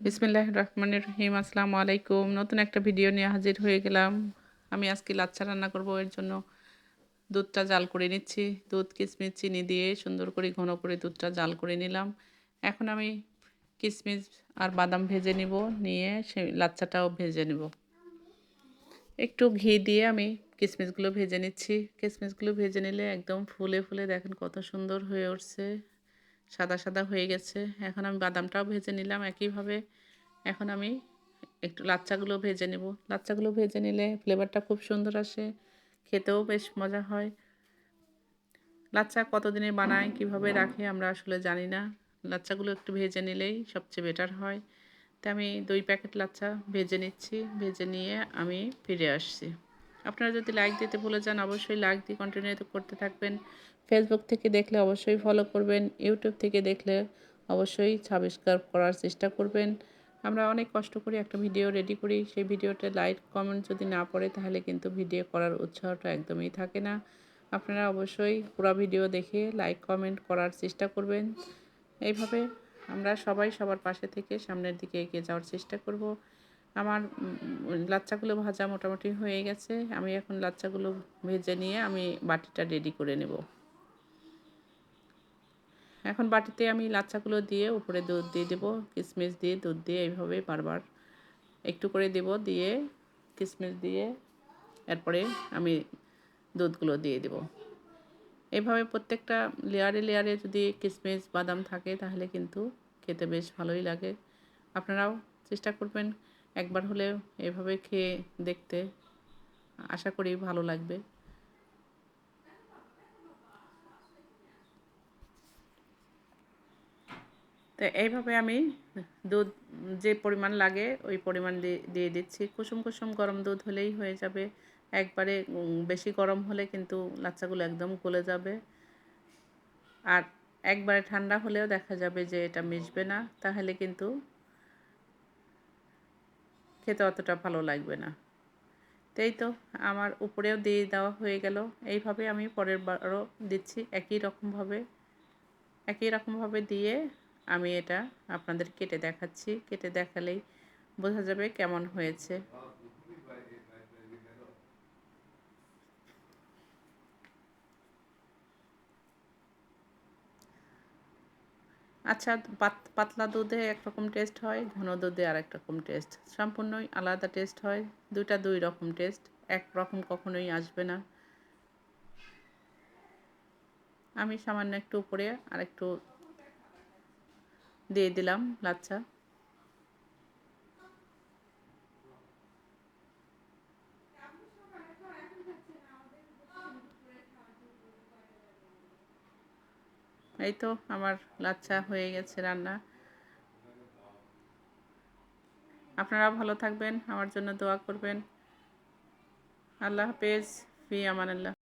বিসমিল্লাহির রহমানির রহিম। আসসালামু আলাইকুম। নতুন একটা ভিডিও নিয়ে হাজির হয়ে গেলাম। আমি আজকে লাচ্ছা রান্না করব। এর জন্য দুধটা জাল করে নিচ্ছি। দুধ, কিশমিশ, চিনি দিয়ে সুন্দর করে ঘন করে দুধটা জাল করে নিলাম। এখন আমি কিশমিশ আর বাদাম ভেজে নিব, নিয়ে সেই লাচ্ছাটাও ভেজে নিব। একটু ঘি দিয়ে আমি কিশমিশগুলো ভেজে নিচ্ছি। কিশমিশগুলো ভেজে নিলে একদম ফুলে ফুলে দেখেন কত সুন্দর হয়ে উঠছে, সাদা সাদা হয়ে গেছে। এখন আমি বাদামটাও ভেজে নিলাম একইভাবে। এখন আমি একটু লাচ্চাগুলো ভেজে নেব। লাচ্চাগুলো ভেজে নিলে ফ্লেভারটা খুব সুন্দর আসে, খেতেও বেশ মজা হয়। লাচ্চা কতদিনে বানায়, কিভাবে রাখে আমরা আসলে জানি না। লাচ্চাগুলো একটু ভেজে নিলেই সবচেয়ে বেটার হয়। তো আমি 2 প্যাকেট লাচ্চা ভেজে নিচ্ছি। ভেজে নিয়ে আমি ফিরে আসছি। আপনারা যদি লাইক দিতে ভুলে যান, অবশ্যই লাইক দিয়ে কন্টিনিউ করতে থাকবেন। ফেসবুক থেকে দেখলে অবশ্যই ফলো করবেন। ইউটিউব থেকে দেখলে অবশ্যই সাবস্ক্রাইব করার চেষ্টা করবেন। আমরা অনেক কষ্ট করে একটা ভিডিও রেডি করি, সেই ভিডিওতে লাইক কমেন্ট যদি না পড়ে তাহলে কিন্তু ভিডিও করার উৎসাহটা একদমই থাকে না। আপনারা অবশ্যই পুরো ভিডিও দেখে লাইক কমেন্ট করার চেষ্টা করবেন। এইভাবে আমরা সবাই সবার পাশে থেকে সামনের দিকে এগিয়ে যাওয়ার চেষ্টা করব। আমার লাচ্চাগুলো ভাজা মোটামুটি হয়ে গেছে। আমি এখন লাচ্চাগুলো ভেজে নিয়ে আমি বাটিটা রেডি করে নেব। এখন বাটিতে আমি লাচ্চাগুলো দিয়ে উপরে দুধ দিয়ে দেবো, কিশমিশ দিয়ে দুধ দিয়ে এইভাবে বারবার একটু করে দেব, দিয়ে কিশমিশ দিয়ে এরপরে আমি দুধগুলো দিয়ে দেব। এভাবে প্রত্যেকটা লেয়ারে লেয়ারে যদি কিশমিশ বাদাম থাকে তাহলে কিন্তু খেতে বেশ ভালোই লাগে। আপনারাও চেষ্টা করবেন একবার হলেও এভাবে খেয়ে দেখতে, আশা করি ভালো লাগবে। তো এইভাবে আমি দুধ যে পরিমাণ লাগে ওই পরিমাণ দিয়ে দিচ্ছি। কুসুম কুসুম গরম দুধ হলেই হয়ে যাবে। একবারে বেশি গরম হলে কিন্তু লাচ্চাগুলো একদম গলে যাবে। আর একবারে ঠান্ডা হলেও দেখা যাবে যে এটা মিশবে না, তাহলে কিন্তু খেতে অতটা ভালো লাগবে না। এই তো আমার উপরেও দিয়ে দেওয়া হয়ে গেল। এইভাবে আমি পরের বারও দিচ্ছি একই রকমভাবে দিয়ে আমি এটা আপনাদের কেটে দেখাচ্ছি। কেটে দেখালেই বোঝা যাবে কেমন হয়েছে। আচ্ছা, পাতলা দুধে একরকম টেস্ট হয়, ঘন দুধে আরেক রকম টেস্ট। সম্পূর্ণই আলাদা টেস্ট হয়। দুইটা দুই রকম টেস্ট, একরকম কখনোই আসবে না। আমি সামান্য একটু উপরে আরেকটু দিয়ে দিলাম লাচ্ছা। এই তো আমার লাচ্ছা হয়ে গেছে রান্না। আপনারাও ভালো থাকবেন, আমার জন্য দোয়া করবেন। আল্লাহ হাফেজ। ফি আমানিল্লাহ।